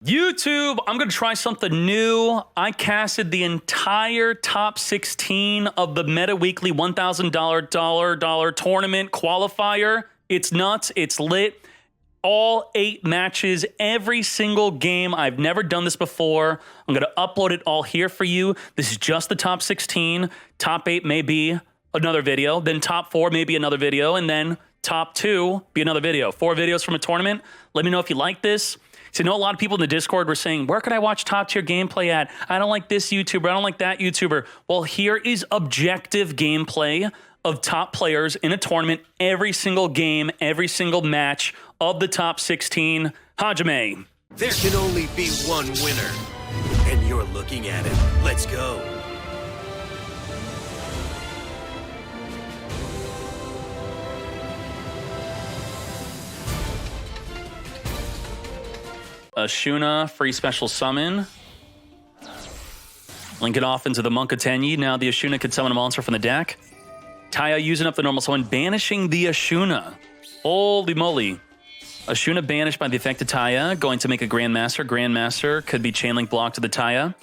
YouTube, I'm going to try something new. I casted the entire top 16 of the Meta Weekly $1,000 tournament qualifier. It's nuts. It's lit. All 8 matches, every single game. I've never done this before. I'm going to upload it all here for you. This is just the top 16. Top 8 may be another video. Then top 4 may be another video. And then top 2 be another video. 4 videos from a tournament. Let me know if you like this. So, I know a lot of people in the Discord were saying, where can I watch top tier gameplay at? I don't like this YouTuber. I don't like that YouTuber. Well, here is objective gameplay of top players in a tournament, every single game, every single match of the top 16. Hajime. There can only be one winner, and you're looking at it. Let's go. Ashuna, free special summon. Link it off into the Monk of Tenyi. Now the Ashuna could summon a monster from the deck. Taya using up the normal summon, banishing the Ashuna. Holy moly. Ashuna banished by the effect of Taya, going to make a Grandmaster. Grandmaster could be chain link block to the Taya.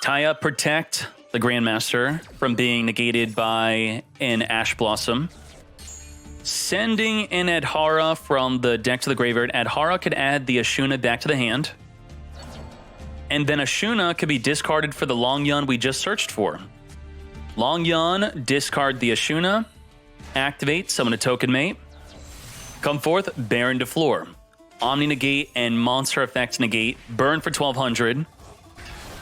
Taya protect the Grandmaster from being negated by an Ash Blossom. Sending an Adhara from the deck to the graveyard. Adhara could add the Ashuna back to the hand. And then Ashuna could be discarded for the Long Yun we just searched for. Long Yun, discard the Ashuna. Activate, summon a token mate. Come forth, Baron to floor. Omni negate and monster effect negate. Burn for 1200.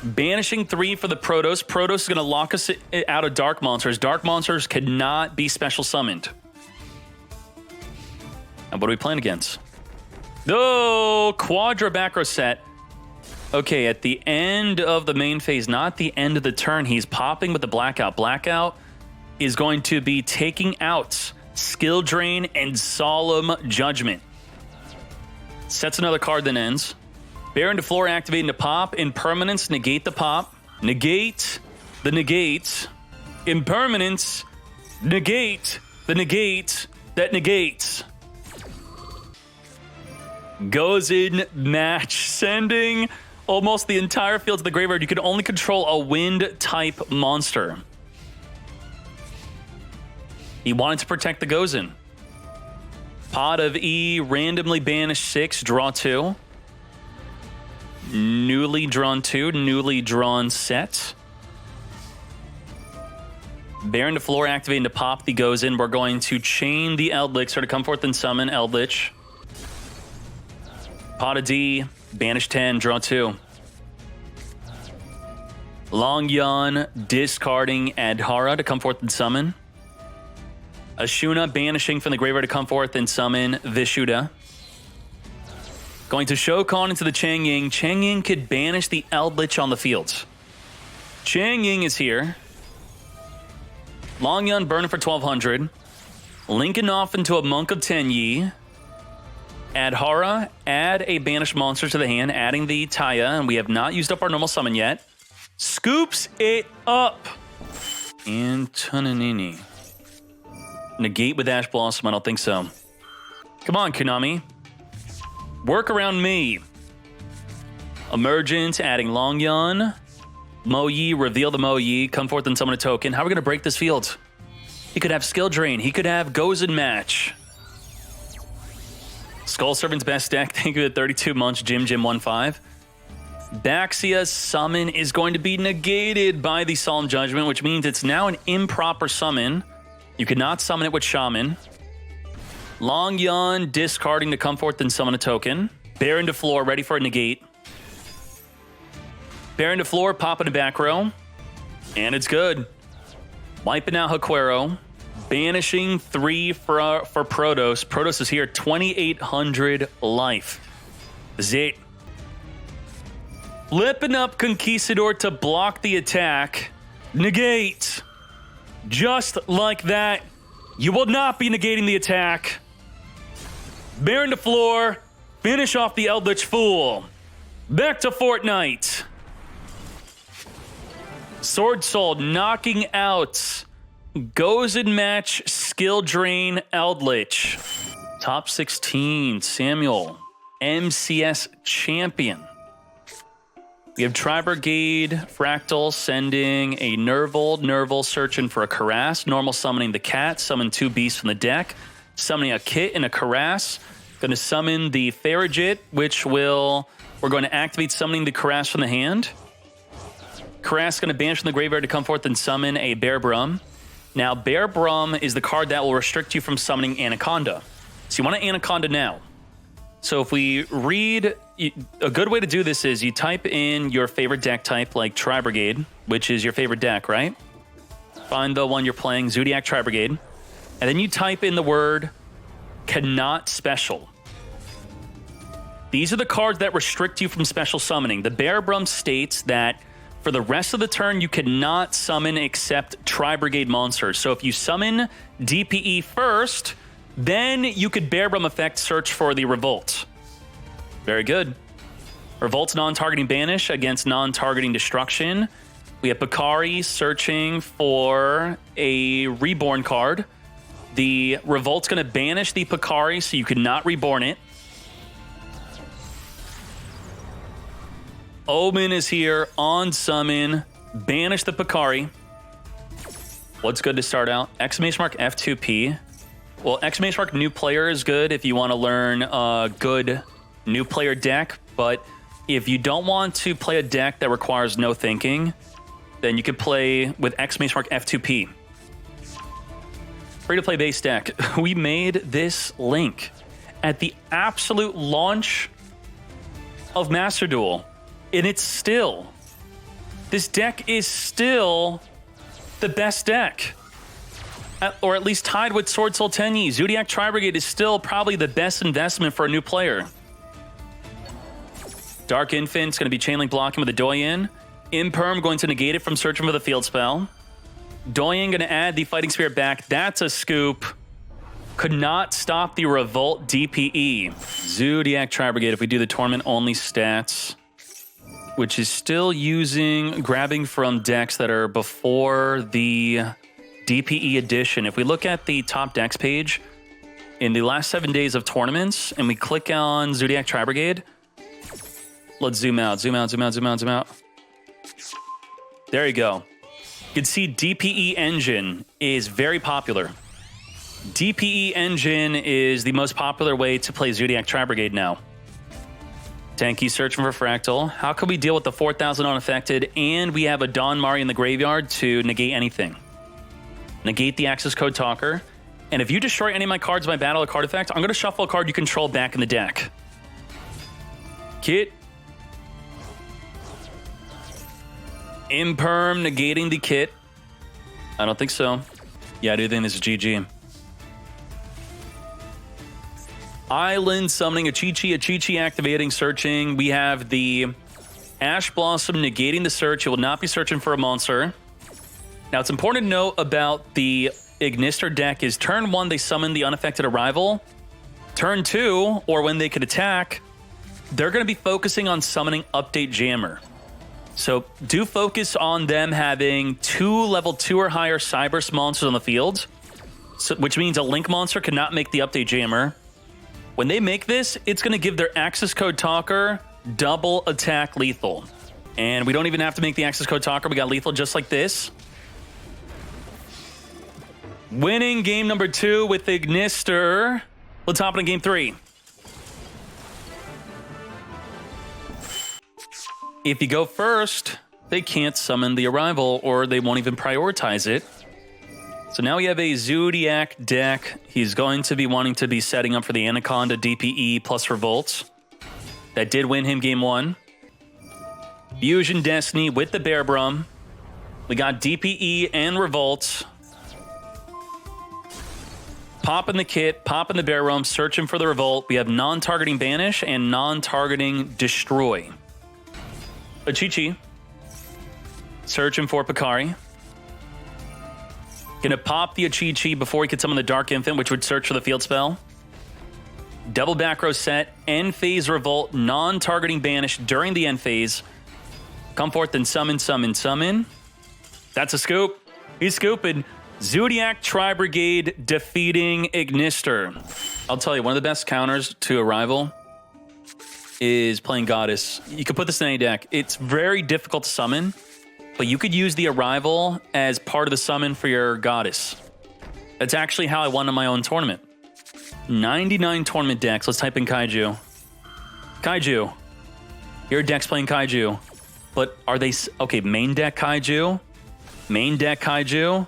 Banishing 3 for the Protos. Protos is going to lock us out of Dark Monsters. Dark Monsters cannot be special summoned. And what are we playing against? Oh, Quadra Backrow set. Okay, at the end of the main phase, not the end of the turn, he's popping with the Blackout. Blackout is going to be taking out Skill Drain and Solemn Judgment. Sets another card, then ends. Baron to floor, activating the pop. Impermanence, negate the pop. Negate the negate. Impermanence, negate the negate that negates. Goes in match, sending almost the entire field to the graveyard. You can only control a wind-type monster. He wanted to protect the Gozen. Pot of E, randomly banish 6, draw 2. Newly drawn 2, newly drawn set. Baron to floor, activating to pop the Gozen. We're going to chain the Eldlich, to come forth and summon Eldlich. Pot of D, banish 10, draw 2. Long Yun, discarding Adhara to come forth and summon. Ashuna, banishing from the graveyard to come forth and summon Vishuddha. Going to Shokan into the Changying. Changying could banish the Eldlich on the field. Changying is here. Long Yun, burning for 1200. Linking off into a Monk of Tenyi. Adhara, add a banished monster to the hand, adding the Taya, and we have not used up our normal summon yet. Scoops it up. And Tunanini. Negate with Ash Blossom, I don't think so. Come on, Konami. Work around me. Emergence, adding Long Yun. Moyi, reveal the Moyi, come forth and summon a token. How are we going to break this field? He could have Skill Drain. He could have Gozen Match. Skull Servant's best deck. Thank you to 32 months. Jim15. Baxia's summon is going to be negated by the Solemn Judgment, which means it's now an improper summon. You cannot summon it with Shaman. Long Yun, discarding to come forth and summon a token. Baron to floor, ready for a negate. Baron to floor, popping a back row. And it's good. Wiping out Haquero. Banishing 3 for Protos. Protos is here, 2,800 life. Zit. Flipping up Conquistador to block the attack. Negate. Just like that. You will not be negating the attack. Baron to floor. Finish off the Eldlich Fool. Back to Fortnite. Swordsoul knocking out Goes in match, Skill Drain, Eldlich. Top 16, Samuel MCS champion. We have Tri-Brigade Fractal sending a Nerval searching for a Karass, normal summoning the cat, summon 2 beasts from the deck, summoning a Kit and a Karass. Going to summon the Farigit, which we're going to activate summoning the Karass from the hand. Karass going to banish from the graveyard to come forth and summon a Bear Brum. Now, Bear Brum is the card that will restrict you from summoning Anaconda. So you want to Anaconda now. So if we read, a good way to do this is you type in your favorite deck type, like Tri-Brigade, which is your favorite deck, right? Find the one you're playing, Zoodiac Tri-Brigade. And then you type in the word cannot special. These are the cards that restrict you from special summoning. The Bear Brum states that for the rest of the turn, you cannot summon except Tri-Brigade monsters. So if you summon DPE first, then you could Bear Brum effect search for the Revolt. Very good. Revolt's non-targeting banish against non-targeting destruction. We have Bakari searching for a Reborn card. The Revolt's going to banish the Bakari, so you cannot Reborn it. Omen is here on summon. Banish the Bakari. What's good to start out? Exclamation mark F2P. Well, exclamation mark new player is good if you want to learn a good new player deck. But if you don't want to play a deck that requires no thinking, then you could play with exclamation mark F2P. Free-to-play base deck. We made this link at the absolute launch of Master Duel. And it's still, this deck is still the best deck. Or at least tied with Swordsoul Tenyi. Zoodiac Tri-Brigade is still probably the best investment for a new player. Dark Infant's going to be chainlink blocking with a Doyen. Imperm going to negate it from searching for the field spell. Doyen going to add the Fighting Spirit back. That's a scoop. Could not stop the Revolt DPE. Zoodiac Tri-Brigade, if we do the tournament-only stats, which is still grabbing from decks that are before the DPE edition. If we look at the top decks page, in the last 7 days of tournaments, and we click on Zoodiac Tri-Brigade, let's zoom out. There you go. You can see DPE Engine is very popular. DPE Engine is the most popular way to play Zoodiac Tri-Brigade now. Tenyi searching for Fractal. How can we deal with the 4,000 unaffected, and we have a Don Mari in the graveyard to negate anything? Negate the access code talker. And if you destroy any of my cards by battle or card effect, I'm going to shuffle a card you control back in the deck. Kit. Imperm negating the Kit. I don't think so. Yeah, I do think this is GG. Island summoning a Chi-Chi activating, searching. We have the Ash Blossom negating the search. It will not be searching for a monster. Now, it's important to note about the Ignister deck is turn 1, they summon the unaffected arrival. Turn 2, or when they could attack, they're going to be focusing on summoning Update Jammer. So do focus on them having 2 level 2 or higher Cyberse monsters on the field, which means a Link monster cannot make the Update Jammer. When they make this, it's going to give their access code talker double attack lethal. And we don't even have to make the access code talker. We got lethal just like this. Winning game number 2 with Ignister. Let's hop into game 3. If you go first, they can't summon the arrival, or they won't even prioritize it. So now we have a Zoodiac deck. He's going to be wanting to be setting up for the Anaconda DPE plus Revolt. That did win him game 1. Fusion Destiny with the Bear Brum. We got DPE and Revolt. Popping the Kit, popping the Bear Brum, searching for the Revolt. We have non-targeting Banish and non-targeting Destroy. A Chi-Chi. Searching for Bakari. Gonna pop the Chi-Chi before he could summon the Dark Infant, which would search for the field spell. Double back row set, end phase Revolt, non-targeting Banish during the end phase. Come forth and summon. That's a scoop. He's scooping. Zoodiac Tri-Brigade defeating Ignister. I'll tell you, one of the best counters to Arrival is playing Goddess. You could put this in any deck. It's very difficult to summon, but you could use the Arrival as part of the summon for your Goddess. That's actually how I won in my own tournament. 99 tournament decks. Let's type in Kaiju. Kaiju. Your deck's playing Kaiju. But are they... Okay, main deck Kaiju. Main deck Kaiju.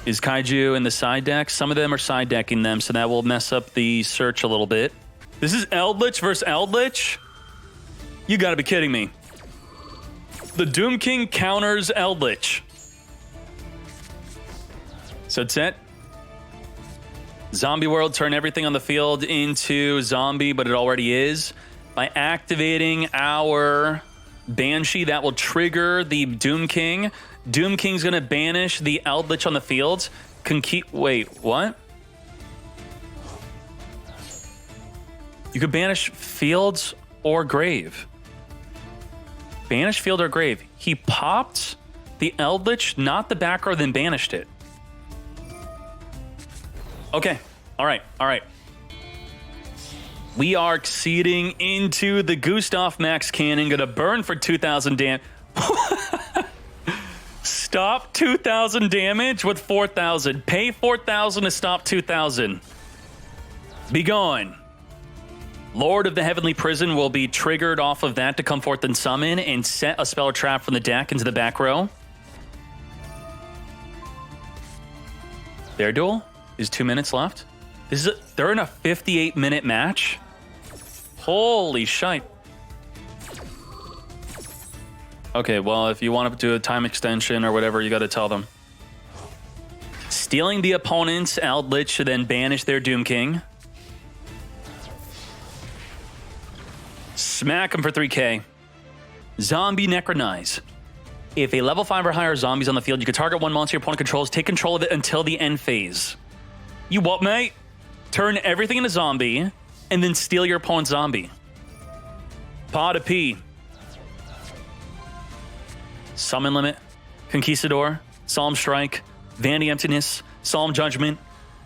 Is Kaiju in the side deck? Some of them are side decking them, so that will mess up the search a little bit. This is Eldlich versus Eldlich? You gotta be kidding me. The Doom King counters Eldlich. So it's set. Zombie World, turn everything on the field into zombie, but it already is. By activating our Banshee, that will trigger the Doom King. Doom King's gonna banish the Eldlich on the field. Can keep... Wait, what? You could banish fields or grave. Banish field or grave. He popped the Eldlich, not the back row, then banished it. Okay. All right. All right. We are exceeding into the Gustav Max Cannon. Gonna burn for 2,000 damage. Stop 2,000 damage with 4,000. Pay 4,000 to stop 2,000. Be gone. Lord of the Heavenly Prison will be triggered off of that to come forth and summon and set a spell or trap from the deck into the back row. Their duel is 2 minutes left. They're in a 58-minute match. Holy shite. Okay, well, if you want to do a time extension or whatever, you got to tell them. Stealing the opponent's Eldlich to then banish their Doom King. Smack him for 3k. Zombie Necronize. If a level 5 or higher zombie's on the field, you can target one monster your opponent controls, take control of it until the end phase. You what, mate? Turn everything into zombie, and then steal your opponent's zombie. Pod of P. Summon Limit. Conquistador. Solemn Strike. Vanity Emptiness. Solemn Judgment.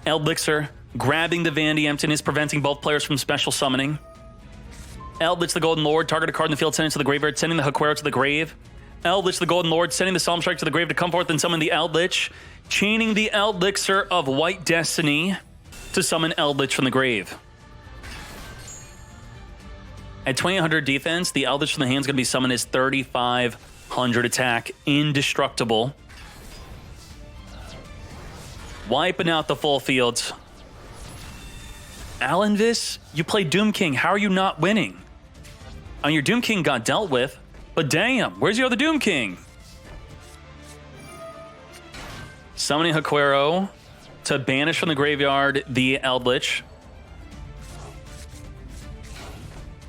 Eldlich. Grabbing the Vanity Emptiness, preventing both players from special summoning. Eldlich the Golden Lord, target a card in the field, send it to the graveyard, sending the Haquero to the grave. Eldlich the Golden Lord, sending the Solemn Strike to the grave to come forth and summon the Eldlich. Chaining the Eldlich of White Destiny to summon Eldlich from the grave. At 2,800 defense, the Eldlich from the hand is going to be summoned as 3,500 attack. Indestructible. Wiping out the full field. Alanvis, you play Doom King. How are you not winning? I mean, your Doom King got dealt with, but damn, where's your other Doom King? Summoning Haquero to banish from the graveyard the Eldlich.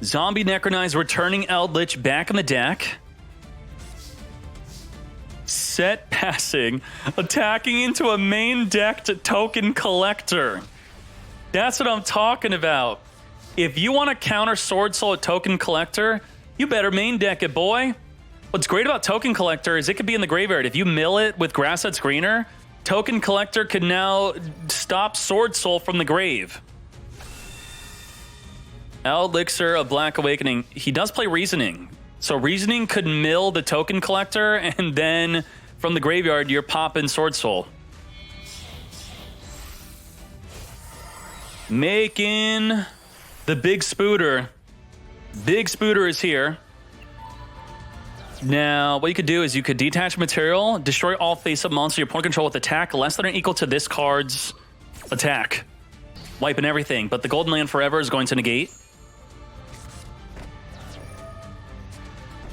Zombie Necronize returning Eldlich back in the deck. Set passing, attacking into a main decked token collector. That's what I'm talking about. If you want to counter Swordsoul at Token Collector, you better main deck it, boy. What's great about Token Collector is it could be in the graveyard. If you mill it with Grass That's Greener, Token Collector can now stop Swordsoul from the grave. Elixir of Black Awakening. He does play Reasoning. So Reasoning could mill the Token Collector, and then from the graveyard, you're popping Swordsoul. Making the Big Spooter. Big Spooter is here. Now, what you could do is you could detach material, destroy all face-up monsters your opponent control with attack less than or equal to this card's attack. Wiping everything, but the Golden Land Forever is going to negate.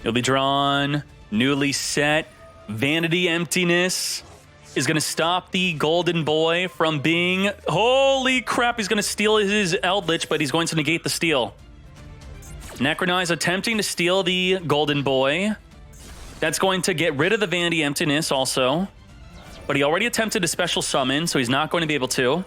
You'll be drawn, newly set. Vanity Emptiness is going to stop the Golden Boy from being... Holy crap, he's going to steal his Eldlich, but he's going to negate the steal. Necronize attempting to steal the Golden Boy. That's going to get rid of the Vanity Emptiness also. But he already attempted a special summon, so he's not going to be able to.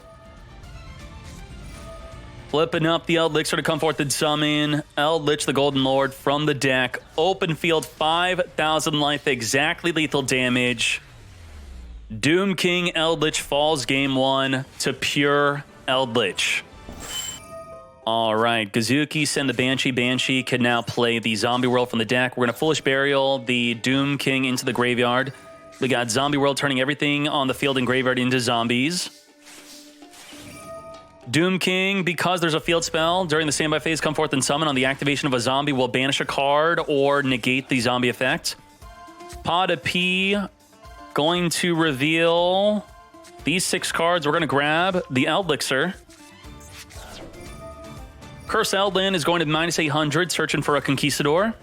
Flipping up the Eldlich to come forth and summon Eldlich, the Golden Lord, from the deck. Open field, 5,000 life, exactly lethal damage. Doom King Eldlich falls game one to pure Eldlich. All right, Gazuki, send the Banshee. Banshee can now play the Zombie World from the deck. We're going to Foolish Burial the Doom King into the graveyard. We got Zombie World turning everything on the field and graveyard into zombies. Doom King, because there's a field spell, during the standby phase, come forth and summon. On the activation of a zombie, will banish a card or negate the zombie effect. Pod of P, going to reveal these 6 cards. We're going to grab the Eldlich. Curse Eldland is going to -800, searching for a Conquistador.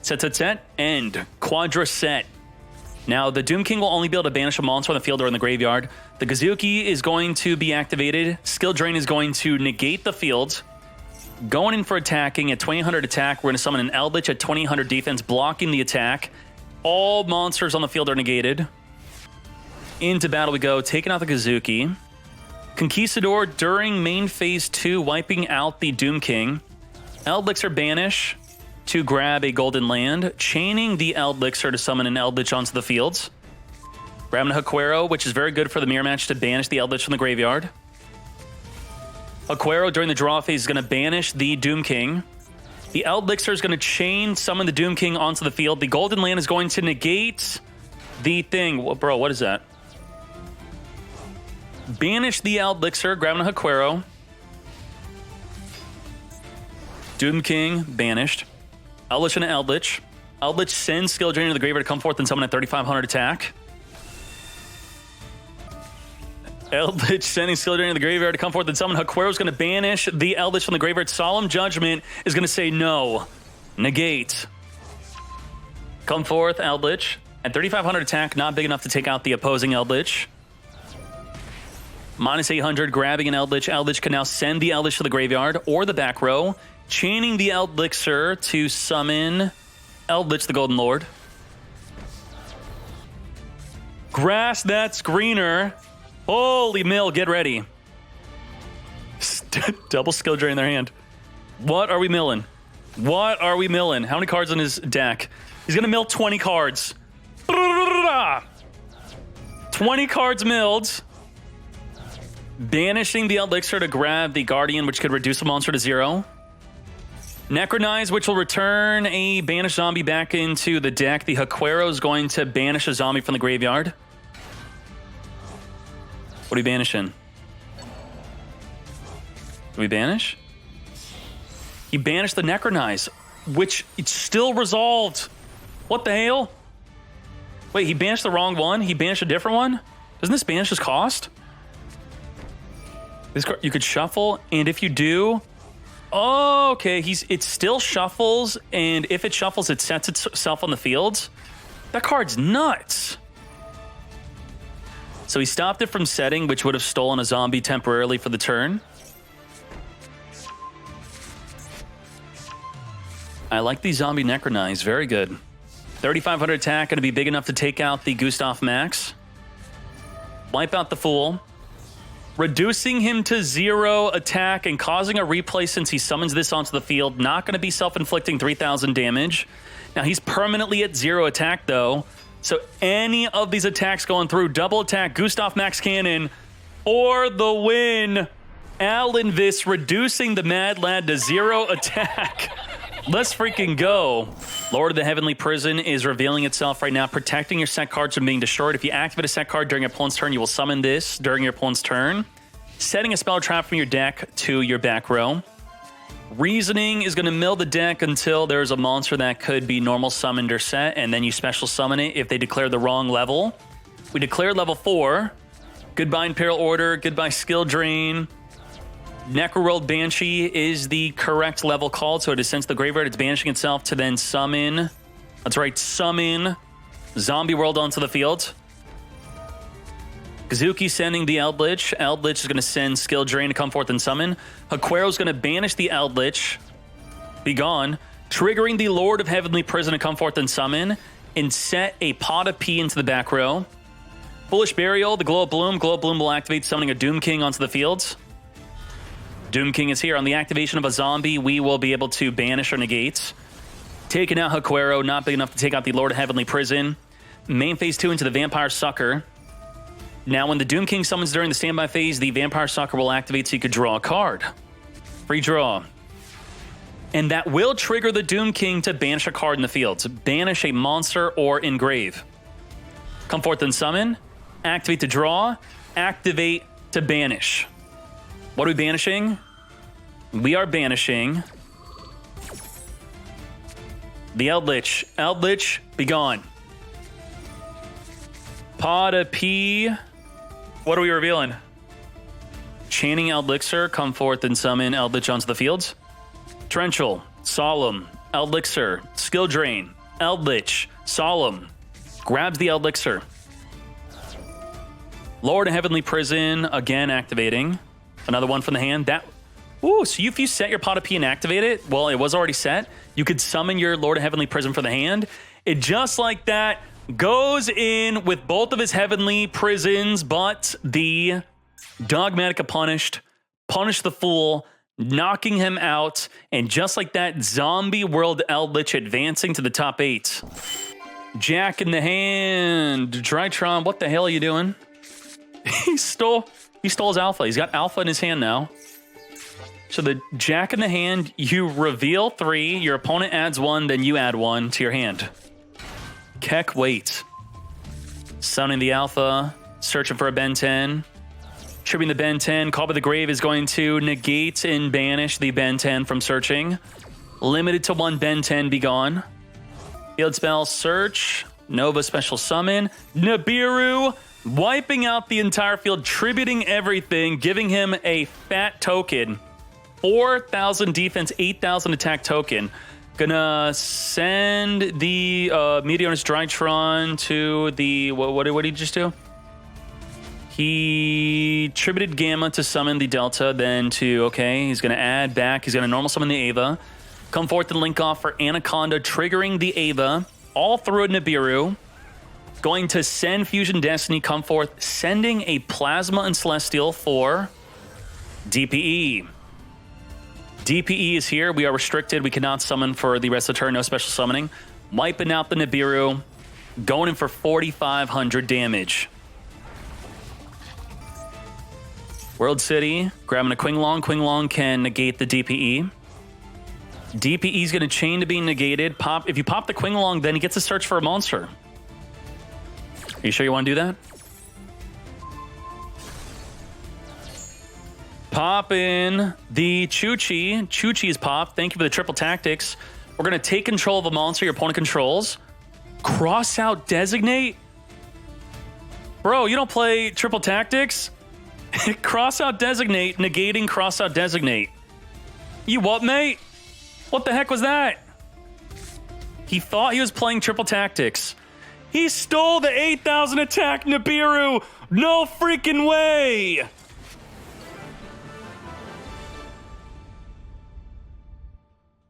Set, end. Quadra set. Now, the Doom King will only be able to banish a monster on the field or in the graveyard. The Gazuki is going to be activated. Skill Drain is going to negate the field. Going in for attacking at 2000 attack, we're going to summon an Eldlich at 2000 defense, blocking the attack. All monsters on the field are negated. Into battle we go, taking out the Gazuki. Conquistador during main phase 2, wiping out the Doom King. Eldlich banish to grab a golden land, chaining the Eldlich to summon an Eldlich onto the fields. Grabbing a Haquero, which is very good for the mirror match to banish the Eldlich from the graveyard. Haquero during the draw phase is going to banish the Doom King. The Eldlich is going to chain summon the Doom King onto the field. The golden land is going to negate the thing. Well, bro, what is that? Banish the Eldlich, grabbing a Haquero. Doom King banished. Eldlich and Eldlich. Eldlich sends Skill Drain to the graveyard to come forth and summon at 3500 attack. Eldlich sending Skill Drain to the graveyard to come forth and summon. Haquero's going to banish the Eldlich from the graveyard. Solemn Judgment is going to say no. Negate. Come forth, Eldlich. At 3500 attack, not big enough to take out the opposing Eldlich. -800, grabbing an Eldlich. Eldlich can now send the Eldlich to the graveyard or the back row, chaining the Eldlich to summon Eldlich, the Golden Lord. Grass that's greener. Holy mill, get ready. Double Skill Drain in their hand. What are we milling? What are we milling? How many cards on his deck? He's going to mill 20 cards. 20 cards milled. Banishing the Eldlich to grab the Guardian, which could reduce a monster to 0. Necronize, which will return a banished zombie back into the deck. The Haquero is going to banish a zombie from the graveyard. What are we banishing? Do we banish? He banished the Necronize, which it's still resolved. What the hell? Wait, he banished the wrong one? He banished a different one? Doesn't this banish his cost? This card, you could shuffle, and if you do... Oh, okay, it still shuffles, and if it shuffles, it sets itself on the field. That card's nuts. So he stopped it from setting, which would have stolen a zombie temporarily for the turn. I like the zombie Necronize, very good. 3500 attack, going to be big enough to take out the Gustav Max. Wipe out the Fool. Reducing him to 0 attack and causing a replay since he summons this onto the field. Not going to be self-inflicting 3000 damage. Now, he's permanently at 0 attack, though. So any of these attacks going through, double attack, Gustav Max Cannon, or the win. Alanvis reducing the Mad Lad to 0 attack. Let's freaking go. Lord of the Heavenly Prison is revealing itself right now, protecting your set cards from being destroyed. If you activate a set card during your opponent's turn, you will summon this during your opponent's turn. Setting a spell trap from your deck to your back row. Reasoning is going to mill the deck until there's a monster that could be normal summoned or set, and then you special summon it if they declare the wrong level. We declared level 4. Goodbye Imperial Order, goodbye Skill Drain. Necroworld Banshee is the correct level called, so it is sent to the graveyard. It's banishing itself to then summon. That's right, summon Zombie World onto the field. Gazuki sending the Eldlich. Eldlich is going to send Skill Drain to come forth and summon. Haquero is going to banish the Eldlich. Be gone. Triggering the Lord of Heavenly Prison to come forth and summon. And set a Pot of P into the back row. Foolish Burial, the Glow of Bloom. Glow of Bloom will activate, summoning a Doom King onto the field. Doom King is here. On the activation of a zombie, we will be able to banish or negate. Taking out Haquero, not big enough to take out the Lord of Heavenly Prison. Main phase 2 into the Vampire Sucker. Now, when the Doom King summons during the standby phase, the Vampire Sucker will activate so you could draw a card. Free draw. And that will trigger the Doom King to banish a card in the field. To banish a monster or engrave. Come forth and summon. Activate to draw. Activate to banish. What are we banishing? We are banishing the Eldlich. Eldlich, be gone. Pada P. What are we revealing? Chanting Eldlixir, come forth and summon Eldlich onto the field. Torrential, Solemn, Eldlixir, Skill Drain, Eldlich, Solemn. Grabs the Eldlixir. Lord of Heavenly Prison, again activating. Another one from the hand. Ooh, so if you set your Pada P and activate it, well, it was already set. You could summon your Lord of Heavenly Prison from the hand. It just like that goes in with both of his Heavenly Prisons, but the Dogmatica punished the Fool, knocking him out, and just like that, Zombie World Eldlich advancing to the top 8. Jack in the hand. Drytron, what the hell are you doing? He stole his alpha. He's got alpha in his hand now. So the Jack in the hand, you reveal 3, your opponent adds 1, then you add 1 to your hand. Keck, wait. Summoning the alpha, searching for a Ben 10. Tripping the Ben 10, Call by the Grave is going to negate and banish the Ben 10 from searching. Limited to 1 Ben 10, be gone. Field spell, search. Nova special summon. Nibiru, wiping out the entire field, tributing everything, giving him a fat token. 4,000 defense, 8,000 attack token. Gonna send the Meteor's Drytron to the... What did he just do? He tributed Gamma to summon the Delta, then to... Okay, he's gonna add back. He's gonna normal summon the Ava. Come forth and link off for Anaconda, triggering the Ava. All through a Nibiru. Going to send Fusion Destiny, come forth, sending a Plasma and Celestial for DPE. DPE is here. We are restricted. We cannot summon for the rest of the turn. No special summoning. Wiping out the Nibiru. Going in for 4,500 damage. World City. Grabbing a Qinglong. Qinglong can negate the DPE. DPE is going to chain to being negated. If you pop the Qinglong, then he gets to search for a monster. Are you sure you want to do that? Pop in the Chuchi. Chuchi is popped. Thank you for the triple tactics. We're going to take control of a monster your opponent controls. Cross out designate? Bro, you don't play triple tactics? Cross out designate, negating cross out designate. You what, mate? What the heck was that? He thought he was playing triple tactics. He stole the 8,000 attack Nibiru. No freaking way.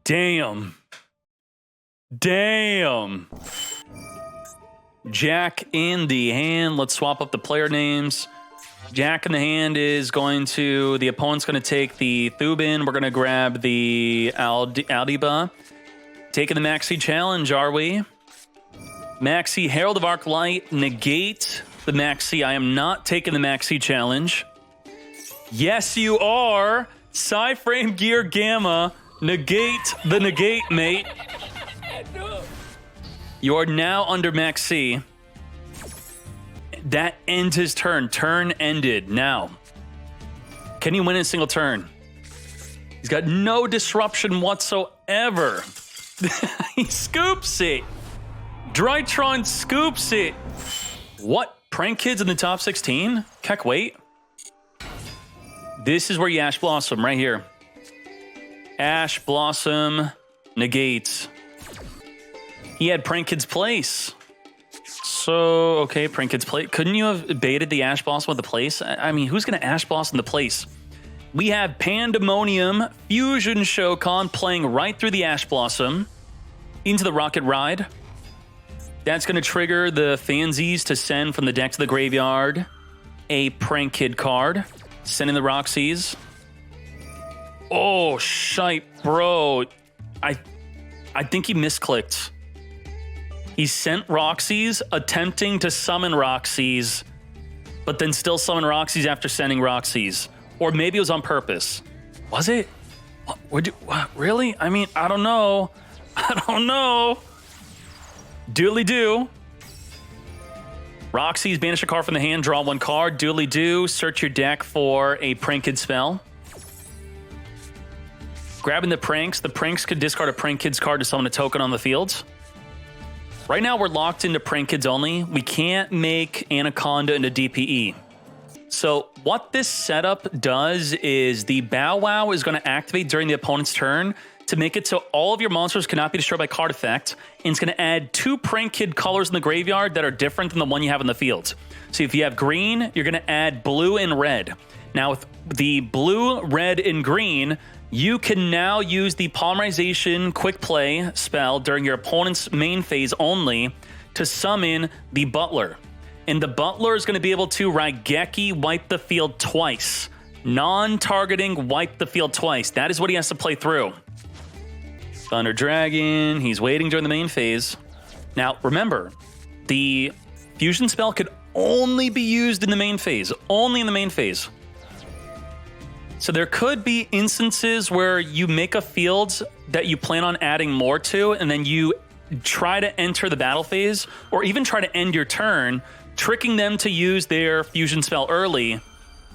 Damn. Damn. Jack in the hand. Let's swap up the player names. Jack in the hand is going to... The opponent's going to take the Thubin. We're going to grab the Aldiba. Taking the Maxi challenge, are we? Maxi, Herald of Arc Light, negate the Maxi. I am not taking the Maxi challenge. Yes, you are. Psy-Frame Gear Gamma. Negate the negate, mate. You are now under Maxi. That ends his turn. Turn ended. Now, can he win in a single turn? He's got no disruption whatsoever. He scoops it. Drytron scoops it. What? Prank Kids in the top 16? Keck, wait. This is where you Ash Blossom, right here. Ash Blossom negates. He had Prank Kids Place. So, okay, Prank Kids Place. Couldn't you have baited the Ash Blossom with the place? I mean, who's going to Ash Blossom the place? We have Pandemonium Fusion Shokan playing right through the Ash Blossom into the Rocket Ride. That's going to trigger the Fansies to send from the deck to the graveyard a Prank Kid card. Sending the Roxy's. Oh, shite, bro. I think he misclicked. He sent Roxy's, attempting to summon Roxy's, but then still summon Roxy's after sending Roxy's. Or maybe it was on purpose. Was it? Would you really? I mean, I don't know. I don't know. Dooley do. Roxy's banish a card from the hand, draw one card. Dooley do. Search your deck for a Prank Kid spell. Grabbing the pranks could discard a Prank Kids card to summon a token on the field. Right now, we're locked into Prank Kids only. We can't make Anaconda into DPE. So what this setup does is the Bow Wow is going to activate during the opponent's turn to make it so all of your monsters cannot be destroyed by card effect, and it's going to add 2 Prank Kid colors in the graveyard that are different than the one you have in the field. So if you have green, you're going to add blue and red. Now with the blue, red, and green, you can now use the Polymerization Quick Play spell during your opponent's main phase only to summon the Butler. And the Butler is going to be able to Raigeki wipe the field twice. Non-targeting wipe the field twice. That is what he has to play through. Thunder Dragon, he's waiting during the main phase. Now, remember, the fusion spell could only be used in the main phase. Only in the main phase. So there could be instances where you make a field that you plan on adding more to, and then you try to enter the battle phase, or even try to end your turn, tricking them to use their fusion spell early,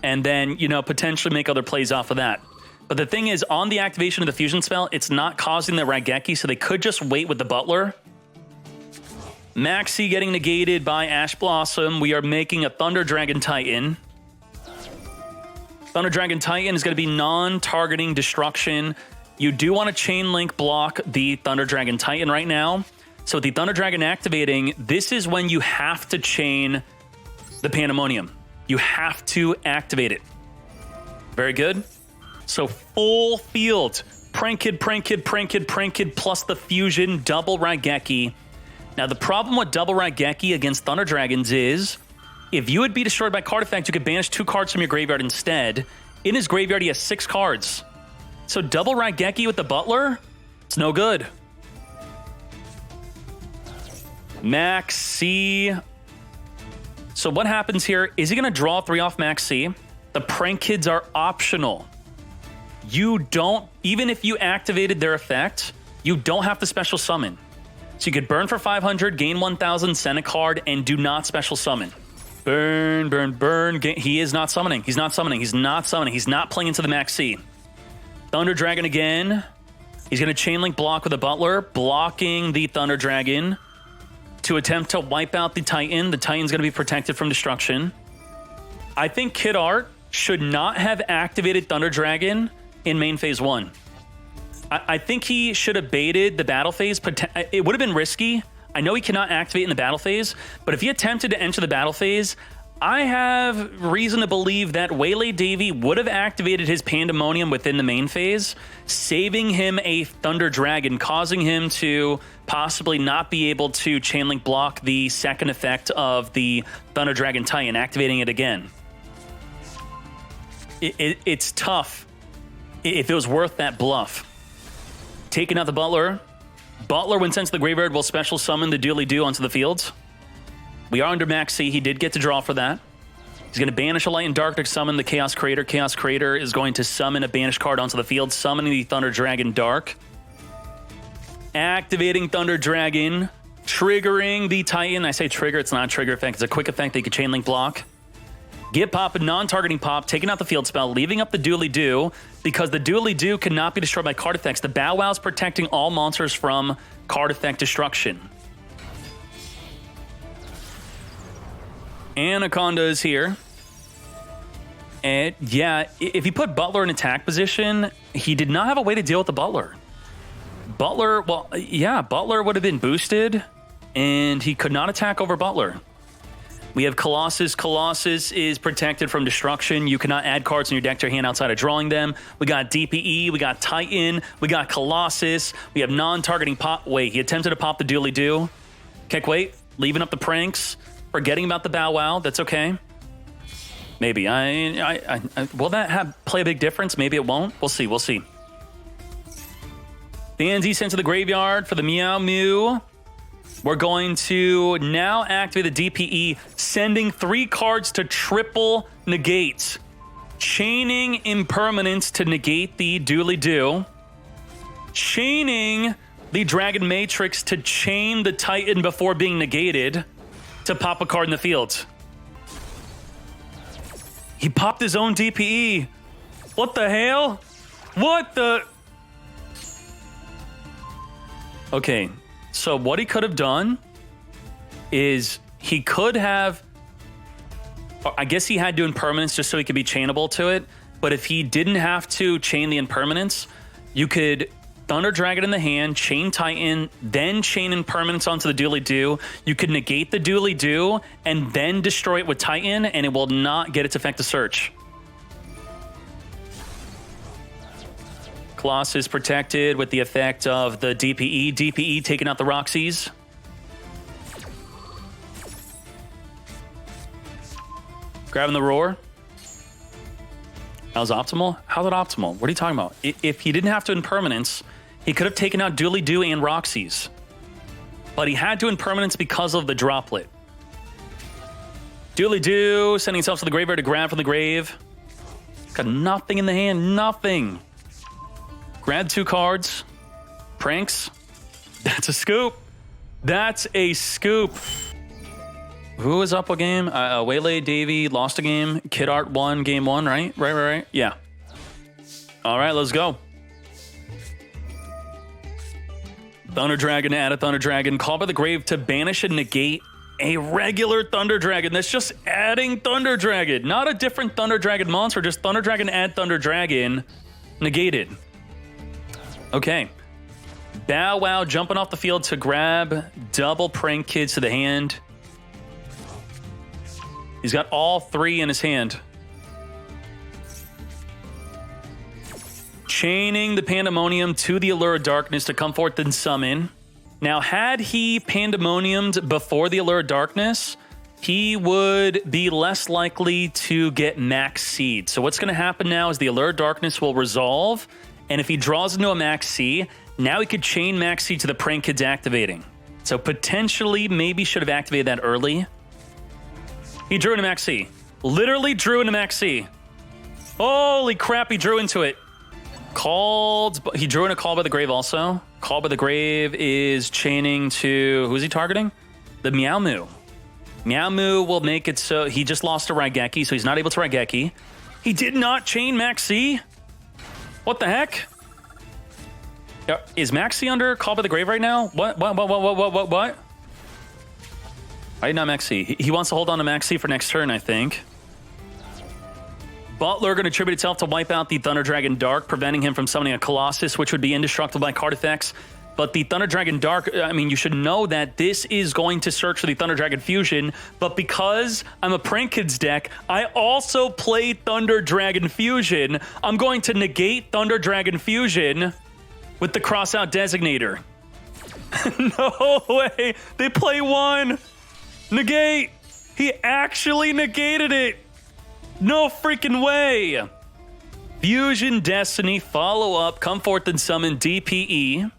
and then, you know, potentially make other plays off of that. But the thing is, on the activation of the fusion spell, it's not causing the Raigeki, so they could just wait with the Butler. Maxi getting negated by Ash Blossom. We are making a Thunder Dragon Titan. Thunder Dragon Titan is going to be non-targeting destruction. You do want to chain link block the Thunder Dragon Titan right now. So with the Thunder Dragon activating, this is when you have to chain the Pandemonium. You have to activate it. Very good. So full field. Prank Kid, Prank Kid, Prank Kid, Prank Kid, plus the fusion, double Raigeki. Now the problem with double Raigeki against Thunder Dragons is, if you would be destroyed by card effect, you could banish 2 cards from your graveyard instead. In his graveyard, he has 6 cards. So double Raigeki with the Butler, it's no good. Max C. So what happens here? Is he going to draw 3 off Max C? The Prank Kids are optional. You don't, even if you activated their effect, you don't have to special summon. So you could burn for 500, gain 1,000, send a card, and do not special summon. Burn, burn, burn. He is not summoning. He's not summoning. He's not summoning. He's not playing into the Max C. Thunder Dragon again. He's going to chain link block with a Butler, blocking the Thunder Dragon to attempt to wipe out the Titan. The Titan's going to be protected from destruction. I think Kid Art should not have activated Thunder Dragon in main phase 1. I think he should have baited the battle phase. It would have been risky. I know he cannot activate in the battle phase, but if he attempted to enter the battle phase, I have reason to believe that Waylay Davy would have activated his Pandemonium within the main phase, saving him a Thunder Dragon, causing him to possibly not be able to chain link block the second effect of the Thunder Dragon Titan, activating it again. It's tough if it was worth that bluff. Taking out the Butler. Butler, when sent to the graveyard, will special summon the Dooley Doo onto the field. We are under Max C. He did get to draw for that. He's going to banish a Light and Dark to summon the Chaos Creator. Chaos Creator is going to summon a banished card onto the field, summoning the Thunder Dragon Dark. Activating Thunder Dragon, triggering the Titan. I say trigger, it's not a trigger effect. It's a quick effect that you can chain link block. Get pop, a non-targeting pop, taking out the field spell, leaving up the Dooley Doo, because the Dooley Doo cannot be destroyed by card effects. The Bow Wow is protecting all monsters from card effect destruction. Anaconda is here. And yeah, if he put Butler in attack position, he did not have a way to deal with the Butler. Butler, well, yeah, Butler would have been boosted, and he could not attack over Butler. We have Colossus. Colossus is protected from destruction. You cannot add cards in your deck to your hand outside of drawing them. We got DPE. We got Titan. We got Colossus. We have non-targeting pop. Wait, he attempted to pop the Dooley Doo. Kick, wait. Leaving up the pranks. Forgetting about the Bow Wow. That's okay. Maybe. Will that play a big difference? Maybe it won't. We'll see. We'll see. Danzy sent to the graveyard for the Meow Mew. We're going to now activate the DPE, sending 3 cards to triple negate. chaining impermanence to negate the dooley-doo, chaining the Dragon Matrix to chain the Titan before being negated to pop a card in the field. He popped his own DPE. What the hell? What the... Okay, so what he could have done is he could have... I guess he had to impermanence just so he could be chainable to it. But if he didn't have to chain the impermanence, you could Thunder Dragon in the hand, chain Titan, then chain impermanence onto the dooley-doo. You could negate the dooley-doo and then destroy it with Titan, and it will not get its effect to search. Colossus protected with the effect of the DPE. DPE taking out the Roxys. Grabbing the Roar. That was optimal? How's it optimal? What are you talking about? If he didn't have to impermanence, he could have taken out dooley-doo and Roxys. But he had to impermanence because of the droplet. Dooley-doo sending himself to the graveyard to grab from the grave. Got nothing in the hand, nothing. Grab 2 cards. Pranks. That's a scoop. That's a scoop. Who was up a game? Waylay Davey lost a game. Kid Art won game 1, right? Right. Yeah. All right, let's go. Thunder Dragon, add a Thunder Dragon. Call by the grave to banish and negate a regular Thunder Dragon. That's just adding Thunder Dragon. Not a different Thunder Dragon monster. Just Thunder Dragon, add Thunder Dragon. Negated. Okay. Bow Wow jumping off the field to grab double Prank Kids to the hand. He's got all 3 in his hand. Chaining the Pandemonium to the Allure of Darkness to come forth and summon. Now, had he Pandemoniumed before the Allure of Darkness, he would be less likely to get Max Seed. So what's going to happen now is the Allure of Darkness will resolve, and if he draws into a Max Seed, now he could chain Max Seed to the Prank Kids activating. So potentially, maybe should have activated that early. He drew into Max C. Literally drew into Max C. Holy crap, he drew into it. He drew in a Call by the Grave also. Call by the Grave is chaining to... Who's he targeting? The Meow Moo. Meow Moo will make it so... He just lost to Raigeki, so he's not able to Raigeki. He did not chain Max C? What the heck? Is Max C under Call by the Grave right now? What? Why not Max C? He wants to hold on to Max C for next turn, I think. Butler going to attribute itself to wipe out the Thunder Dragon Dark, preventing him from summoning a Colossus, which would be indestructible by card effects. But the Thunder Dragon Dark, I mean, you should know that this is going to search for the Thunder Dragon Fusion, but because I'm a Prank Kids deck, I also play Thunder Dragon Fusion. I'm going to negate Thunder Dragon Fusion with the Crossout Designator. No way! They play 1! Negate! He actually negated it! No freaking way! Fusion Destiny, follow up, come forth and summon DPE.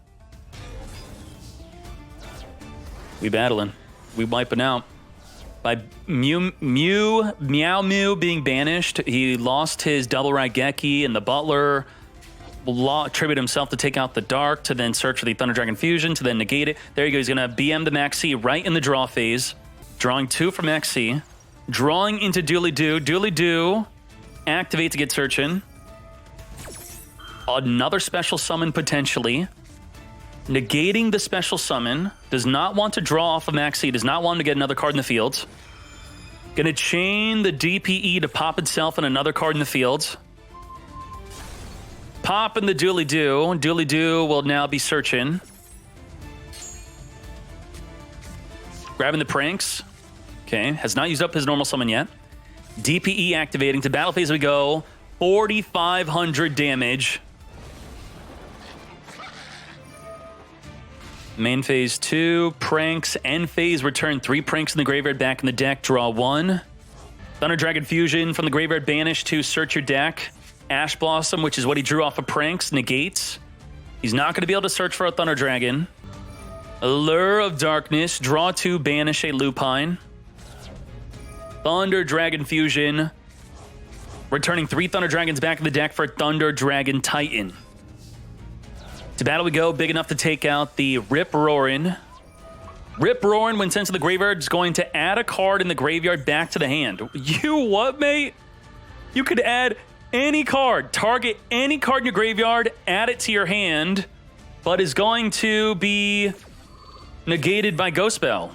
We battling. We wiping out. By Meow Moo being banished, he lost his double Raigeki, and the Butler will attribute himself to take out the Dark, to then search for the Thunder Dragon Fusion, to then negate it. There you go, he's gonna BM the Max C right in the draw phase. Drawing 2 from Max C. Drawing into Dooley-doo. Dooley-doo activate to get searching. Another special summon potentially. Negating the special summon. Does not want to draw off of Max C. Does not want to get another card in the field. Gonna chain the DPE to pop itself in another card in the field. Pop in the Dooley-doo. Dooley-doo will now be searching. Grabbing the Pranks. Okay, has not used up his normal summon yet. DPE activating. To battle phase we go. 4,500 damage. Main phase 2. Pranks. End phase. Return 3 Pranks in the graveyard back in the deck. Draw 1. Thunder Dragon Fusion from the graveyard banished to search your deck. Ash Blossom, which is what he drew off of Pranks, negates. He's not going to be able to search for a Thunder Dragon. Allure of Darkness. Draw 2. Banish a Lupine. Thunder Dragon Fusion. Returning 3 Thunder Dragons back in the deck for Thunder Dragon Titan. To battle we go, big enough to take out the Rip Roarin. Rip Roarin, when sent to the graveyard, is going to add a card in the graveyard back to the hand. You what, mate? You could add any card, target any card in your graveyard, add it to your hand, but is going to be negated by Ghost Spell.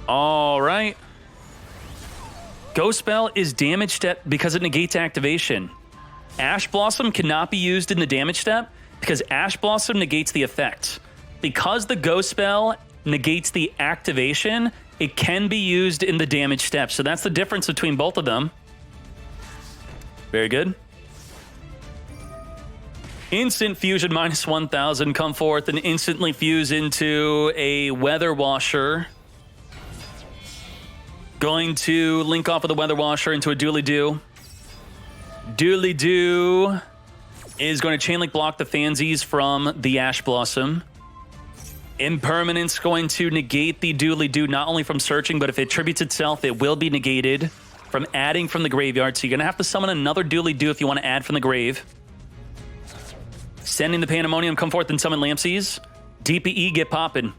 All right. Ghost Spell is damage step because it negates activation. Ash Blossom cannot be used in the damage step because Ash Blossom negates the effect. Because the Ghost Spell negates the activation, it can be used in the damage step. So that's the difference between both of them. Very good. Instant Fusion minus 1,000. Come forth and instantly fuse into a Weather Washer. Going to link off of the Weather Washer into a Duely Doo. Duely Doo is going to chain link block the Fansies from the Ash Blossom. Impermanence going to negate the Duely Doo not only from searching, but if it tributes itself, it will be negated from adding from the graveyard. So you're going to have to summon another Duely Doo if you want to add from the grave. Sending the Pandemonium, come forth and summon Lampsies. DPE, get poppin'.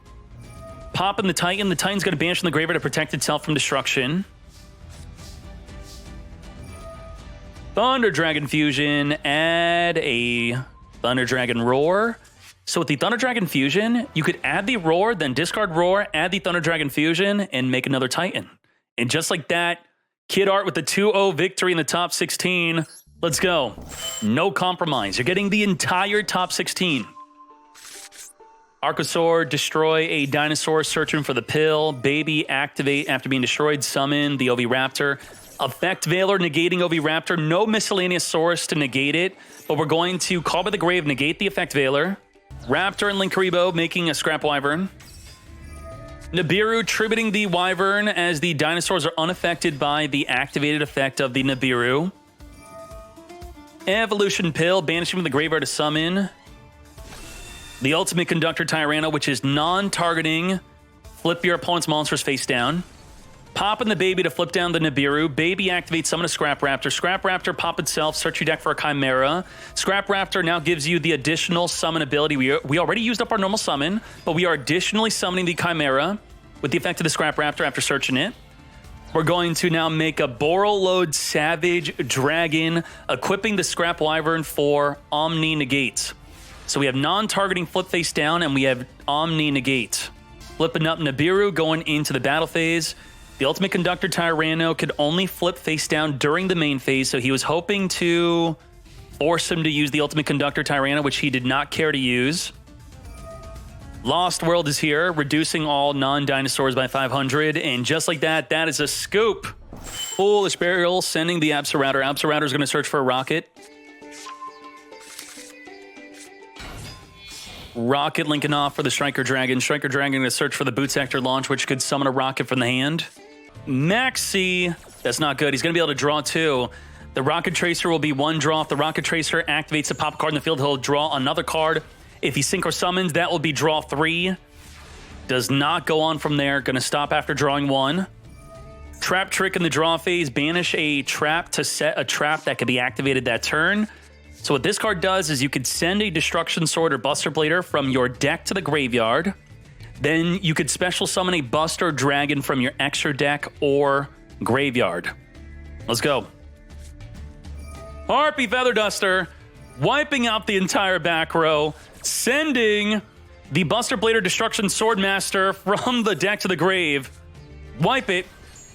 Poppin' the Titan. The Titan's going to banish from the graveyard to protect itself from destruction. Thunder Dragon Fusion, add a Thunder Dragon Roar. So with the Thunder Dragon Fusion, you could add the Roar, then discard Roar, add the Thunder Dragon Fusion, and make another Titan. And just like that, Kid Art with the 2-0 victory in the top 16. Let's go. No compromise. You're getting the entire top 16. Archosaur, destroy a dinosaur, searching for the pill. Baby, activate after being destroyed. Summon the Oviraptor. Effect Veiler, negating Oviraptor. No miscellaneous source to negate it, but we're going to Call by the Grave, negate the Effect Veiler. Raptor and Linkaribo making a Scrap Wyvern. Nibiru tributing the Wyvern as the dinosaurs are unaffected by the activated effect of the Nibiru. Evolution Pill, banishing from the graveyard to summon the Ultimate Conductor Tyranno, which is non-targeting. Flip your opponent's monsters face down. Popping the Baby to flip down the Nibiru. Baby activates, summon a Scrap Raptor. Scrap Raptor, pop itself, search your deck for a Chimera. Scrap Raptor now gives you the additional summon ability. We already used up our normal summon, but we are additionally summoning the Chimera with the effect of the Scrap Raptor after searching it. We're going to now make a Borreload Savage Dragon, equipping the Scrap Wyvern for Omni Negate. So we have non-targeting flip face down, and we have Omni Negate. Flipping up Nibiru, going into the battle phase. The Ultimate Conductor Tyranno could only flip face down during the main phase, so he was hoping to force him to use the Ultimate Conductor Tyranno, which he did not care to use. Lost World is here, reducing all non-dinosaurs by 500, and just like that, that is a scoop. Foolish Burial sending the Absoraptor. Absoraptor is going to search for a rocket. Rocket linking off for the Striker Dragon. Striker Dragon going to search for the Boot Sector launch, which could summon a rocket from the hand. Maxi, that's not good. He's going to be able to draw 2. The Rocket Tracer will be 1 draw. If the Rocket Tracer activates a pop card in the field, he'll draw another card. If he synchro summons, that will be draw 3. Does not go on from there. Going to stop after drawing 1. Trap Trick in the draw phase. Banish a trap to set a trap that could be activated that turn. So what this card does is you could send a Destruction Sword or Buster Blader from your deck to the graveyard. Then you could special summon a Buster Dragon from your extra deck or graveyard. Let's go. Harpy Feather Duster, wiping out the entire back row, sending the Buster Blader Destruction Swordmaster from the deck to the grave. Wipe it.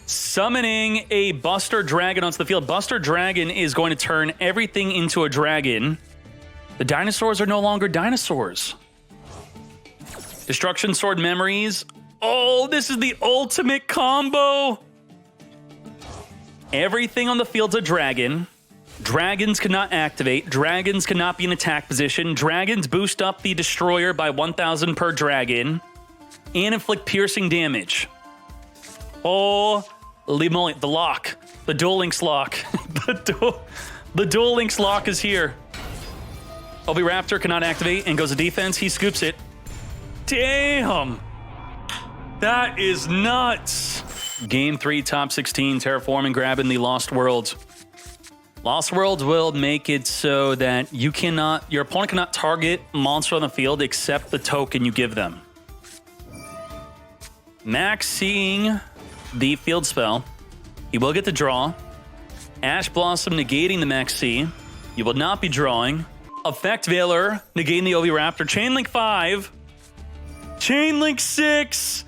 Summoning a Buster Dragon onto the field. Buster Dragon is going to turn everything into a dragon. The dinosaurs are no longer dinosaurs. Destruction Sword Memories. Oh, this is the ultimate combo. Everything on the field's a dragon. Dragons cannot activate. Dragons cannot be in attack position. Dragons boost up the Destroyer by 1,000 per dragon and inflict piercing damage. Oh, the lock. The Duel Links lock. the Duel Links lock is here. Oviraptor cannot activate and goes to defense. He scoops it. Damn. That is nuts. Game 3, top 16, terraforming, grabbing the Lost Worlds. Lost Worlds will make it so that your opponent cannot target monster on the field except the token you give them. Maxing the field spell. He will get the draw. Ash Blossom negating the Maxi. You will not be drawing. Effect Veiler negating the Oviraptor. Chainlink 5. Chainlink 6.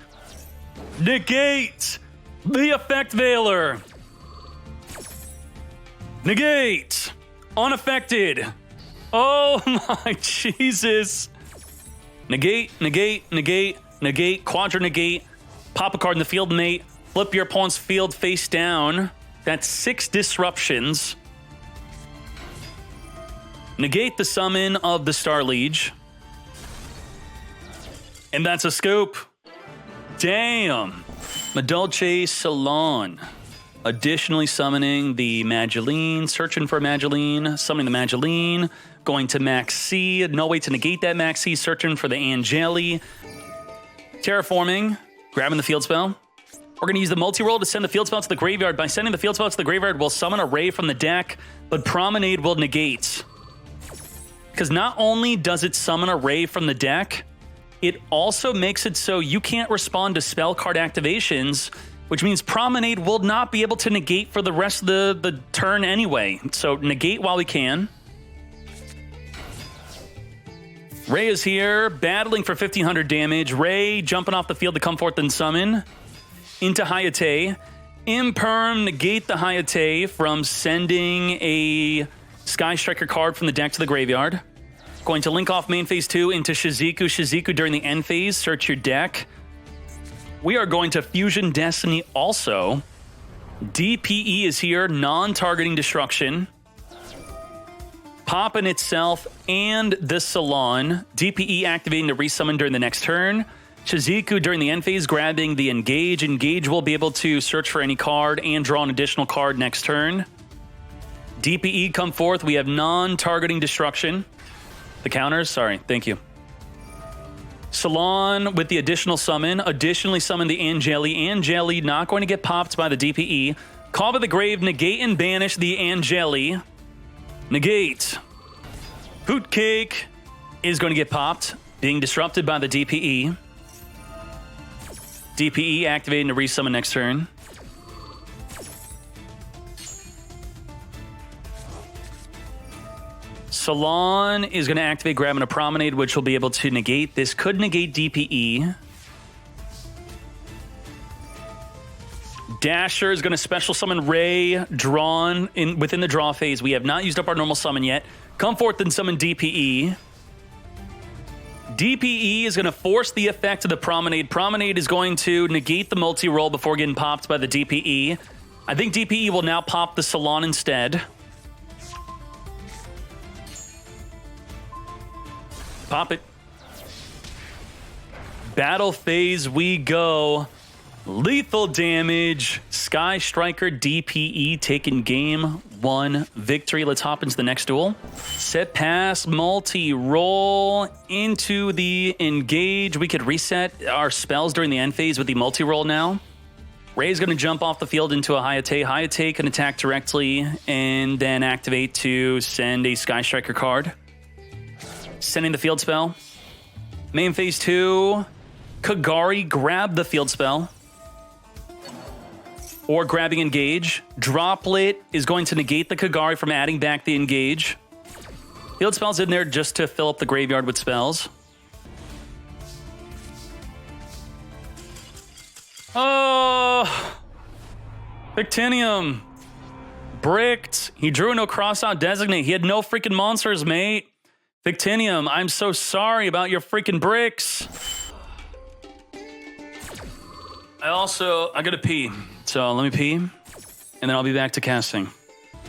Negate the Effect Veiler. Negate. Unaffected. Oh my Jesus. Negate, negate, negate, negate, quadra negate. Pop a card in the field, mate. Flip your opponent's field face down. That's 6 disruptions. Negate the summon of the Star Liege. And that's a scoop. Damn. Madolche Salon. Additionally summoning the Mageline, searching for Mageline, summoning the Mageline, going to Max C, no way to negate that Max C, searching for the Angeli. Terraforming, grabbing the field spell. We're going to use the multi-roll to send the field spell to the graveyard. By sending the field spell to the graveyard, we'll summon a Ray from the deck, but Promenade will negate. Because not only does it summon a Ray from the deck, it also makes it so you can't respond to spell card activations, which means Promenade will not be able to negate for the rest of the turn anyway. So negate while we can. Ray is here, battling for 1500 damage. Ray jumping off the field to come forth and summon into Hayate. Imperm, negate the Hayate from sending a Sky Striker card from the deck to the graveyard. Going to link off main phase 2 into Shizuku. Shizuku during the end phase, search your deck. We are going to Fusion Destiny also. DPE is here, non-targeting destruction. Poppin itself and the Salon. DPE activating the resummon during the next turn. Shizuku during the end phase, grabbing the Engage. Engage will be able to search for any card and draw an additional card next turn. DPE come forth. We have non-targeting destruction. The counters, sorry, thank you. Salon with the additional summon. Additionally summon the Angeli. Angeli not going to get popped by the DPE. Call by the Grave, negate and banish the Angeli. Negate. Poot Cake is going to get popped, being disrupted by the DPE. DPE activating to resummon next turn. Salon is going to activate grabbing a Promenade, which will be able to negate. This could negate DPE. Dasher is going to special summon Ray, drawn within the draw phase. We have not used up our normal summon yet. Come forth and summon DPE. DPE is going to force the effect of the Promenade. Promenade is going to negate the multi-roll before getting popped by the DPE. I think DPE will now pop the Salon instead. Pop it. Battle phase we go. Lethal damage. Sky Striker DPE taking game 1 victory. Let's hop into the next duel. Set pass, multi-roll into the Engage. We could reset our spells during the end phase with the multi-roll now. Ray's going to jump off the field into a Hayate. Hayate can attack directly and then activate to send a Sky Striker card. Sending the field spell. Main phase 2. Kagari, grab the field spell. Or grabbing Engage. Droplet is going to negate the Kagari from adding back the Engage. Field spell's in there just to fill up the graveyard with spells. Oh! Victinium. Bricked. He drew no crossout designate. He had no freaking monsters, mate. Victinium, I'm so sorry about your freaking bricks. I gotta pee. So let me pee, and then I'll be back to casting.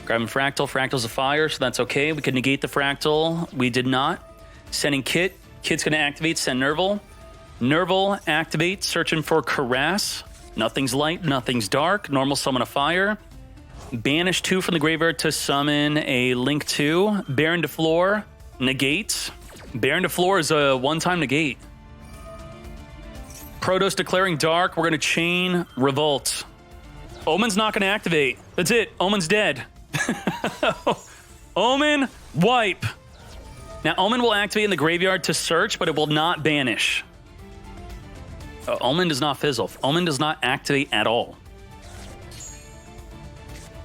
Grabbing Fractal. Fractal's a fire, so that's okay. We could negate the Fractal. We did not. Sending Kit. Kit's gonna activate, send Nerval. Nerval activates, searching for Caress. Nothing's light, nothing's dark. Normal summon a fire. Banish 2 from the graveyard to summon a Link 2. Baron de Floor. Negate. Baron de Floor is a one-time negate. Protos declaring dark. We're going to chain Revolt. Omen's not going to activate. That's it. Omen's dead. Omen, wipe. Now, Omen will activate in the graveyard to search, but it will not banish. Omen does not fizzle. Omen does not activate at all.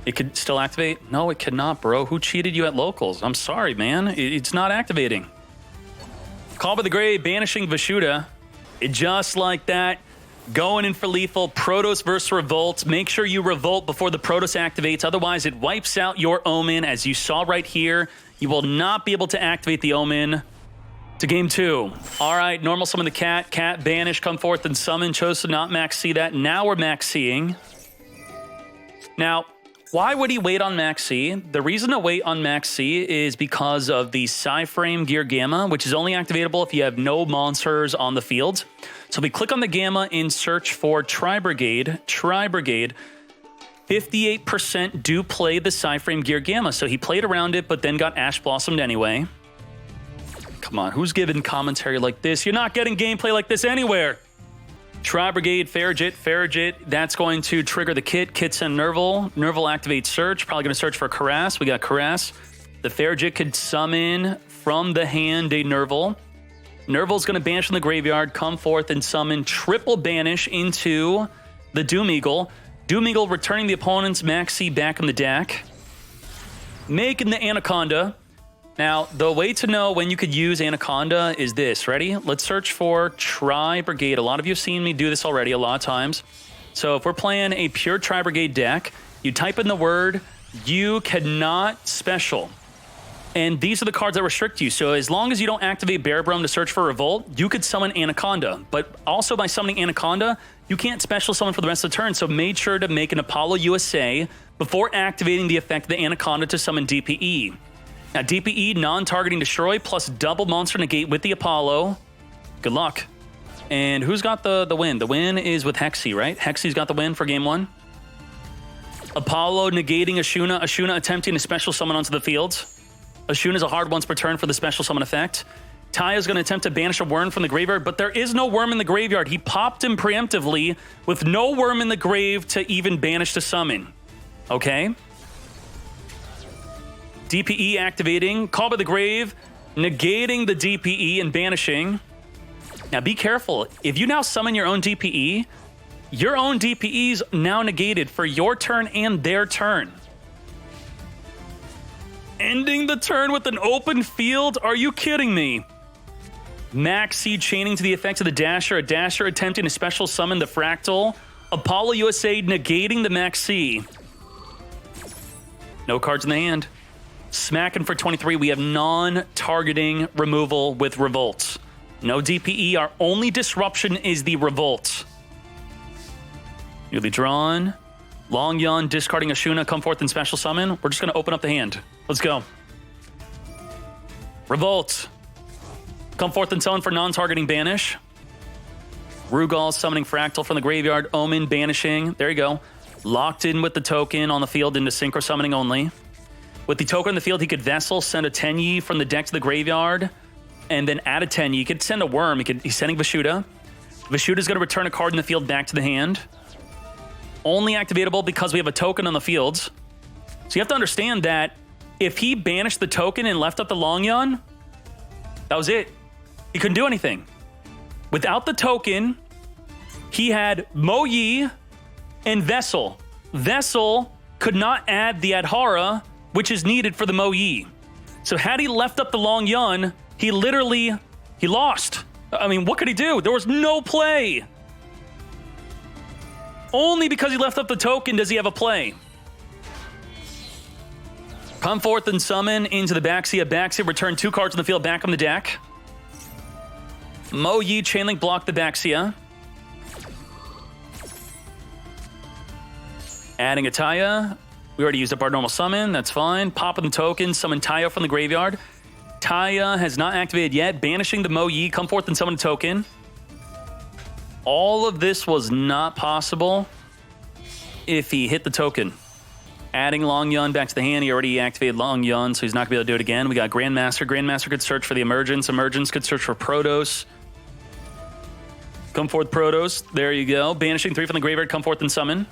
It could still activate? No, it cannot, bro. Who cheated you at locals? I'm sorry, man. It's not activating. Call by the Grave, banishing Vishuda. Just like that. Going in for lethal. Protoss versus Revolt. Make sure you Revolt before the Protoss activates. Otherwise, it wipes out your Omen. As you saw right here, you will not be able to activate the Omen to game 2. All right, normal summon the cat. Cat, banish, come forth and summon. Chose to not max C that. Now we're max C'ing. Now, why would he wait on max C? The reason to wait on max C is because of the Psy-Frame Gear Gamma, which is only activatable if you have no monsters on the field. So we click on the Gamma in search for Tri-Brigade. Tri-Brigade, 58% do play the Psy-Frame Gear Gamma. So he played around it, but then got Ash Blossomed anyway. Come on, who's giving commentary like this? You're not getting gameplay like this anywhere. Tri-Brigade, Farragut, that's going to trigger the kit. Kit's and Nerval. Nerval activates search, probably going to search for Karass. We got Karass. The Farragut could summon from the hand a Nerval. Nerval's going to banish from the graveyard, come forth and summon triple banish into the Doom Eagle. Doom Eagle returning the opponent's max C back in the deck. Making the Anaconda. Now, the way to know when you could use Anaconda is this. Ready? Let's search for Tri-Brigade. A lot of you have seen me do this already a lot of times. So if we're playing a pure Tri-Brigade deck, you type in the word, you cannot special. And these are the cards that restrict you. So as long as you don't activate Bear Brum to search for Revolt, you could summon Anaconda. But also by summoning Anaconda, you can't special summon for the rest of the turn. So make sure to make an Apollo USA before activating the effect of the Anaconda to summon DPE. Now, DPE, non-targeting destroy, plus double monster negate with the Apollo. Good luck. And who's got the win? The win is with Hexy, right? Hexy's got the win for game 1. Apollo negating Ashuna. Ashuna attempting to special summon onto the field. Ashuna's a hard once per turn for the special summon effect. Taya's going to attempt to banish a worm from the graveyard, but there is no worm in the graveyard. He popped him preemptively with no worm in the grave to even banish the summon. Okay? DPE activating, Call by the Grave, negating the DPE and banishing. Now be careful. If you now summon your own DPE's now negated for your turn and their turn. Ending the turn with an open field? Are you kidding me? Max C chaining to the effects of the Dasher. A Dasher attempting to special summon the Fractal. Apollo USA negating the Max C. No cards in the hand. Smacking for 23, we have non-targeting removal with Revolt. No DPE, our only disruption is the Revolt. Newly drawn. Long Yawn, discarding Ashuna, come forth and special summon. We're just going to open up the hand. Let's go. Revolt. Come forth and summon for non-targeting banish. Rugal summoning Fractal from the graveyard. Omen banishing. There you go. Locked in with the token on the field into synchro summoning only. With the token in the field, he could Vessel, send a Tenyi from the deck to the graveyard, and then add a Tenyi. He could send a Worm. He's sending Vishuda. Vishuda's going to return a card in the field back to the hand. Only activatable because we have a token on the field. So you have to understand that if he banished the token and left up the Long Yawn, that was it. He couldn't do anything. Without the token, he had Mo Yi and Vessel. Vessel could not add the Adhara, which is needed for the Mo Yi. So had he left up the Long Yawn, he lost. I mean, what could he do? There was no play. Only because he left up the token does he have a play. Come forth and summon into the Baxia. Baxia, return 2 cards on the field back on the deck. Mo Yi chainlink block the Baxia. Adding a Taya. We already used up our normal summon. That's fine. Popping the token. Summon Taya from the graveyard. Taya has not activated yet. Banishing the Mo Yi. Come forth and summon a token. All of this was not possible if he hit the token. Adding Long Yun back to the hand. He already activated Long Yun, so he's not going to be able to do it again. We got Grandmaster. Grandmaster could search for the Emergence. Emergence could search for Protoss. Come forth, Protoss. There you go. Banishing 3 from the graveyard. Come forth and summon.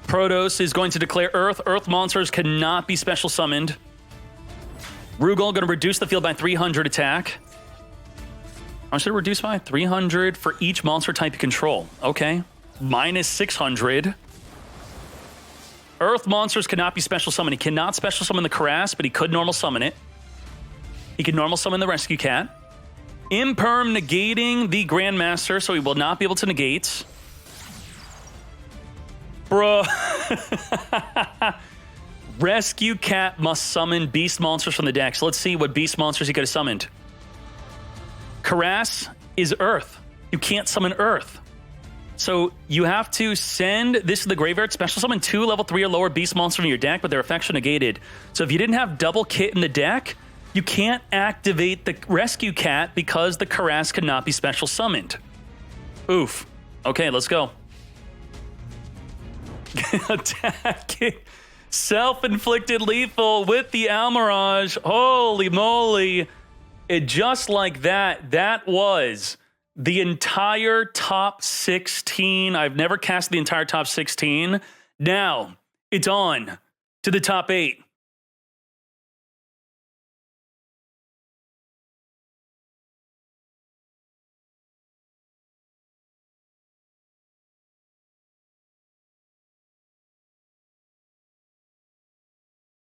Protos is going to declare Earth. Earth monsters cannot be special summoned. Rugal going to reduce the field by 300 attack. I should reduce by 300 for each monster type you control. Okay. Minus 600. Earth monsters cannot be special summoned. He cannot special summon the Karass, but he could normal summon it. He can normal summon the Rescue Cat. Imperm negating the Grandmaster, so he will not be able to negate. Bro. Rescue Cat must summon beast monsters from the deck. So let's see what beast monsters he could have summoned. Karass is Earth. You can't summon Earth. So you have to send this to the graveyard, special summon 2 level 3 or lower beast monsters from your deck, but their effects are negated. So if you didn't have double kit in the deck, you can't activate the Rescue Cat because the Karass cannot be special summoned. Oof. Okay, let's go. Attacking. Self-inflicted lethal with the Almirage. Holy moly. It just like that, that was the entire top 16. I've never cast the entire top 16. Now, it's on to the top 8.